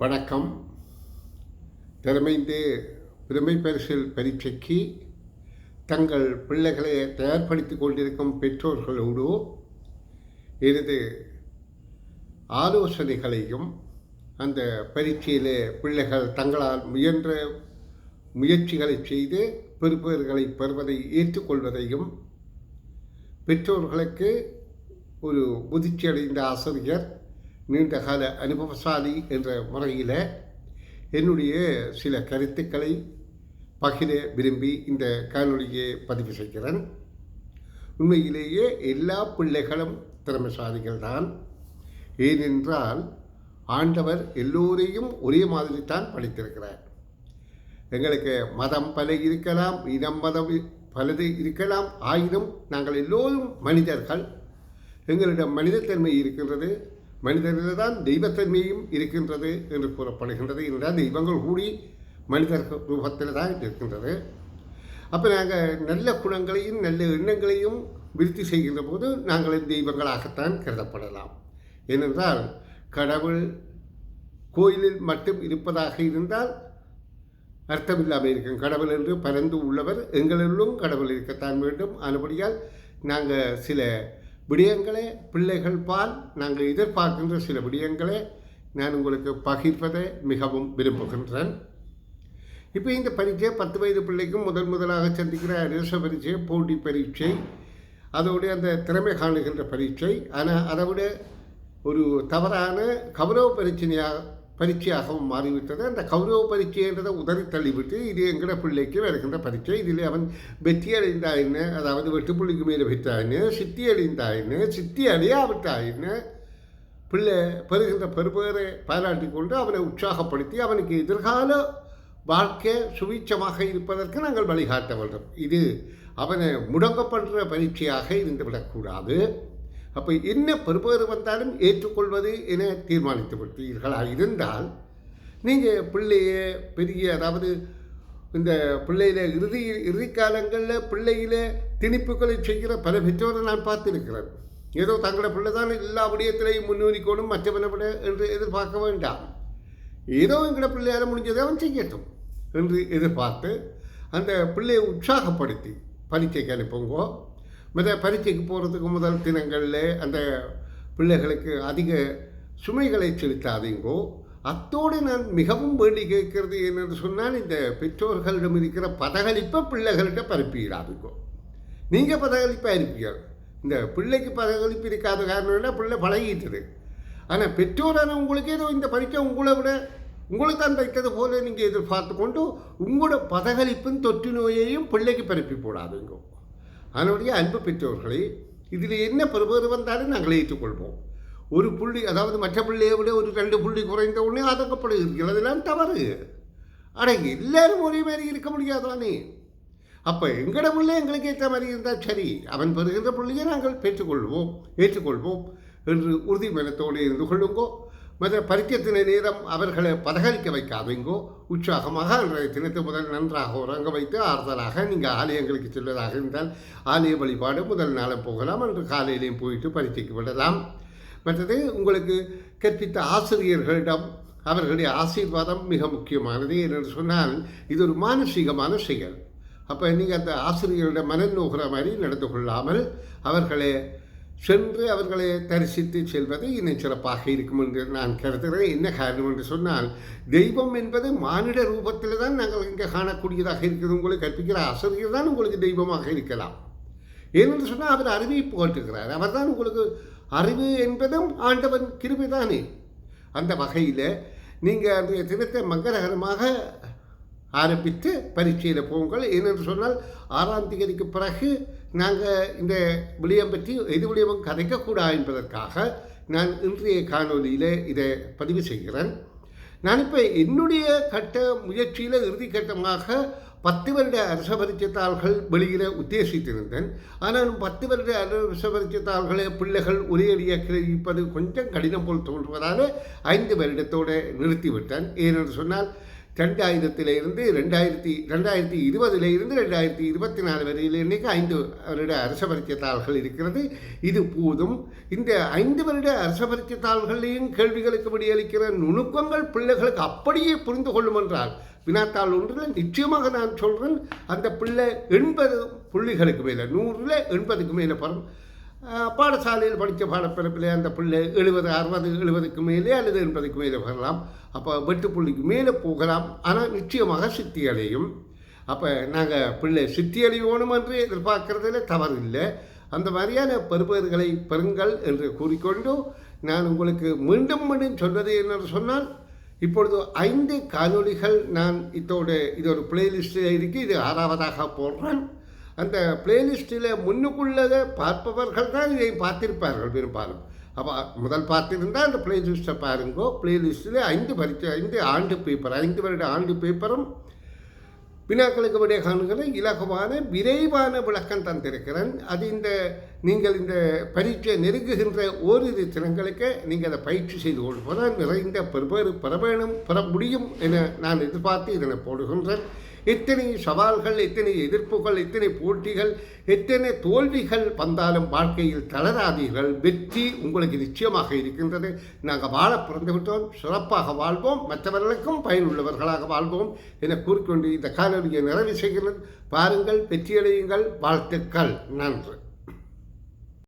வணக்கம். திறமைந்து பிரமை பரிசில் பரீட்சைக்கு தங்கள் பிள்ளைகளை தயார்படுத்திக் கொண்டிருக்கும் பெற்றோர்களோடு எனது ஆலோசனைகளையும் அந்த பரீட்சையிலே பிள்ளைகள் தங்களால் முயன்ற முயற்சிகளை செய்து பெறுபேறுகளை பெறுவதை ஏற்றுக்கொள்வதையும் பெற்றோர்களுக்கு ஒரு முதிர்ச்சி அடைந்த ஆசிரியர் நீண்டகால அனுபவசாலி என்ற முறையில் என்னுடைய சில கருத்துக்களை பகிர விரும்பி இந்த காணொலியை பதிவு செய்கிறேன். உண்மையிலேயே எல்லா பிள்ளைகளும் திறமைசாலிகள் தான். ஏனென்றால் ஆண்டவர் எல்லோரையும் ஒரே மாதிரி தான் படைத்திருக்கிறார். எங்களுக்கு மதம் பல இருக்கலாம், இனம் மதம் பலது இருக்கலாம், ஆயினும் நாங்கள் எல்லோரும் மனிதர்கள். எங்களிடம் மனிதத்தன்மை இருக்கின்றது. மனிதனில் தான் தெய்வத்தன்மையும் இருக்கின்றது என்று கூறப்படுகின்றது. என்றால் தெய்வங்கள் கூடி மனிதர் ரூபத்தில் தான் இருக்கின்றது. அப்போ நாங்கள் நல்ல குணங்களையும் நல்ல எண்ணங்களையும் விருத்தி செய்கின்ற போது நாங்கள் தெய்வங்களாகத்தான் கருதப்படலாம். ஏனென்றால் கடவுள் கோயிலில் மட்டும் இருப்பதாக இருந்தால் அர்த்தமில்லாமல் இருக்கும். கடவுள் என்று பரந்து உள்ளவர் எங்களிலும் கடவுள் இருக்கத்தான் வேண்டும். அதுபடியால் நாங்கள் சில விடயங்களை பிள்ளைகள் பால் நாங்கள் எதிர்பார்க்கின்ற சில விடயங்களை நான் உங்களுக்கு பகிர்வதை மிகவும் விரும்புகின்றேன். இப்போ இந்த பரீட்சை 10 வயது பிள்ளைக்கும் முதலாக சந்திக்கிற அரச பரீட்சை, போட்டி பரீட்சை, அதோடைய அந்த திறமை காணுகின்ற பரீட்சை. ஆனால் அதை விட ஒரு தவறான கௌரவ பரீட்சையாகவும் மாறிவிட்டது. அந்த கௌரவ பரீட்சைன்றதை உதறி தள்ளிவிட்டு இது எங்கட பிள்ளைக்கு வருகின்ற பரீட்சை. இதில் அவன் வெற்றி அடைந்தாயின்னு, அதாவது வெட்டுப்புள்ளிக்கு மேலே பெற்றாயின்னு, சித்தி அடைந்தாயின்னு, சித்தி அடையாவிட்டாயின்னு பிள்ளை பெறுகின்ற பெறுபேரை பாராட்டி கொண்டு அவனை உற்சாகப்படுத்தி அவனுக்கு எதிர்கால வாழ்க்கை சுவீட்சமாக இருப்பதற்கு நாங்கள் வழிகாட்ட வேண்டும். இது அவனை முடங்கப்படுற பரீட்சையாக இருந்துவிடக்கூடாது. அப்போ என்ன பெறுபேறு வந்தாலும் ஏற்றுக்கொள்வது என தீர்மானித்து விட்டீர்களாக இருந்தால் நீங்கள் பிள்ளைய பெரிய, அதாவது இந்த பிள்ளையில இறுதி காலங்களில் பிள்ளையில திணிப்புகளை செய்கிற பல பெற்றோரை நான் பார்த்துருக்கிறேன். ஏதோ தங்களோட பிள்ளை தான் எல்லா விடயத்திலையும் முன்னேறிக்கணும், மற்றவனை விட என்று எதிர்பார்க்க வேண்டாம். ஏதோ எங்களோட பிள்ளையால் முடிஞ்சதை அவன் செய்யட்டும் என்று எதிர்பார்த்து அந்த பிள்ளையை உற்சாகப்படுத்தி பரீட்சைக்கு அனுப்புங்கோ. மற்ற பரீட்சைக்கு போகிறதுக்கு முதல் தினங்களில் அந்த பிள்ளைகளுக்கு அதிக சுமைகளை செலுத்தாதீங்கோ. அத்தோடு நான் மிகவும் வேண்டி கேட்கிறது என்னென்று சொன்னால், இந்த பெற்றோர்களிடம் இருக்கிற பதகளிப்பை பிள்ளைகள்கிட்ட பரப்பிடாதீங்கோ. நீங்கள் பதகளிப்பாக இருப்பீர்கள். இந்த பிள்ளைக்கு பதகளிப்பு இருக்காத காரணம்னா பிள்ளை பழகிட்டுது. ஆனால் பெற்றோரான உங்களுக்கு ஏதோ இந்த பரீட்சை உங்களை விட உங்களுக்கு தான் வைத்தது போல நீங்கள் எதிர்பார்த்து கொண்டு உங்களோட பதகளிப்பின் தொற்று நோயையும் பிள்ளைக்கு பரப்பி போடாதுங்கோ. அதனுடைய அன்பு பெற்றோர்களை இதில் என்ன பெறுபேறு வந்தாலும் நாங்கள் ஏற்றுக்கொள்வோம். ஒரு புள்ளி, அதாவது மற்ற பிள்ளையை விட ஒரு 2 புள்ளி குறைந்த உடனே ஆதங்கப்படுகிறீர்கள். அதெல்லாம் தவறு. அடங்கி எல்லாரும் ஒரே மாதிரி இருக்க முடியாதானே. அப்போ எங்களோட பிள்ளை எங்களுக்கு ஏற்ற மாதிரி இருந்தால் சரி, அவன் பெறுகின்ற பிள்ளையை நாங்கள் ஏற்றுக்கொள்வோம் என்று உறுதிமனத்தோடு இருந்து கொள்ளுங்கோ. மற்ற பரீட்சத்தின நேரம் அவர்களை பதகலிக்க வைக்காதீங்கோ. உற்சாகமாக அன்றைய தினத்தை முதல் நன்றாக உறங்க வைத்து ஆறுதலாக நீங்கள் ஆலயங்களுக்கு செல்வதாக இருந்தால் ஆலய வழிபாடு முதல் நாளும் போகலாம். அன்று காலையிலையும் போயிட்டு பரீட்சைக்கு விடலாம். மற்றது உங்களுக்கு கற்பித்த ஆசிரியர்களிடம் அவர்களுடைய ஆசீர்வாதம் மிக முக்கியமானது. என்று சொன்னால் இது ஒரு மானசீகமான செயல். அப்போ நீங்கள் அந்த ஆசிரியர்களிடம் மனம் நோகிற மாதிரி நடந்து கொள்ளாமல் அவர்களை சென்று அவர்களை தரிசித்து செல்வது இன்னும் சிறப்பாக இருக்கும் என்று நான் கருதுகிறேன். என்ன காரணம் என்று சொன்னால், தெய்வம் என்பது மானிட ரூபத்தில் தான் நாங்கள் இங்கே காணக்கூடியதாக இருக்கிறது. உங்களுக்கு கற்பிக்கிற ஆசிரியர் தான் உங்களுக்கு தெய்வமாக இருக்கலாம். ஏனென்று சொன்னால் அவர் அறிவை போட்டுக்கிறார். அவர் தான் உங்களுக்கு அறிவு என்பதும் ஆண்டவன் கிருபை தானே. அந்த வகையில் நீங்கள் அந்த தினத்தை மங்களகரமாக ஆரம்பித்து பரீட்சையில் போங்கள். ஏனென்று சொன்னால் 6ஆம் தேதிக்கு பிறகு நாங்கள் இந்த விடயம் பற்றி எது விடயமும் கதைக்கக்கூடாது என்பதற்காக நான் இன்றைய காணொலியில் இதை பதிவு செய்கிறேன். நான் இப்போ என்னுடைய முயற்சியில் இறுதி கட்டமாக 10 வருட அரச பரீட்சைத்தாள்கள் வெளியிட உத்தேசித்திருந்தேன். ஆனால் 10 வருட அரச பரீட்சைத்தாள்களை பிள்ளைகள் ஒரே அடியாக கிரகிப்பது கொஞ்சம் கடினம் போல் தோன்றுவதால் 5 வருடத்தோடு நிறுத்திவிட்டேன். ஏனென்று சொன்னால் 2000 2020 2024 வரையில் இன்றைக்கு 5 வருட அரச பரீட்சை தாள்கள் இருக்கிறது. இது போதும். இந்த 5 வருட அரச பரீட்சை தாள்களையும் கேள்விகளுக்கு விடையளிக்கிற நுணுக்கங்கள் பிள்ளைகளுக்கு அப்படியே புரிந்து கொள்ளும் என்றால் வினாத்தாள் ஒன்றில் நிச்சயமாக நான் சொல்கிறேன், அந்த பிள்ளை 80 புள்ளிகளுக்கு மேலே 100ல் 80க்கு மேலே பெறும். பாடசாலையில் படித்த பாடப்பிறப்பில் அந்த பிள்ளை 70 60 70க்கு மேலே அல்லது 80க்கு மேலே வரலாம். அப்போ 8 புள்ளிக்கு மேலே போகலாம். ஆனால் நிச்சயமாக சித்தி அடையும். அப்போ நாங்கள் பிள்ளை சித்தி அடையணும் என்று எதிர்பார்க்கறதுல தவறு இல்லை. அந்த மாதிரியான பெறுபேறுகளை பெறுங்கள் என்று கூறிக்கொண்டு நான் உங்களுக்கு மீண்டும் சொல்வது என்னென்று சொன்னால், இப்பொழுது 5 காணொளிகள் நான் இதோட பிளேலிஸ்ட்டில் இருக்குது. இது 6வதாக போடுறேன். அந்த பிளேலிஸ்ட்டில் முன்னுக்குள்ளதை பார்ப்பவர்கள் தான் இதை பார்த்திருப்பார்கள் பெரும்பாலும். அப்போ முதல் பார்த்திருந்தால் அந்த பிளேலிஸ்ட்டை பாருங்கோ. பிளேலிஸ்ட்டில் 5 ஆண்டு பேப்பர் 5 வருட ஆண்டு பேப்பரும் வினாக்களுக்கு விடைய காணுகிற இலகுவான விரைவான விளக்கம் தந்திருக்கிறேன். அது நீங்கள் இந்த பரீட்சை நெருங்குகின்ற ஓரிரு தினங்களுக்கு நீங்கள் அதை பயிற்சி செய்து கொள்வதால் நிறைந்த பெற முடியும் என நான் எதிர்பார்த்து இதனை போடுகின்றேன். எத்தனை சவால்கள், எத்தனை எதிர்ப்புகள், எத்தனை போட்டிகள், எத்தனை தோல்விகள் வந்தாலும் வாழ்க்கையில் தளராதீர்கள். வெற்றி உங்களுக்கு நிச்சயமாக இருக்கின்றது. நாங்கள் வாழ பிறந்து விட்டோம், சிறப்பாக வாழ்வோம், மற்றவர்களுக்கும் பயனுள்ளவர்களாக வாழ்வோம் என கூறிக்கொண்டு இந்த காணொலியை நிறைவு செய்கிறேன். பாருங்கள், வெற்றியடையுங்கள். வாழ்த்துக்கள். நன்றி.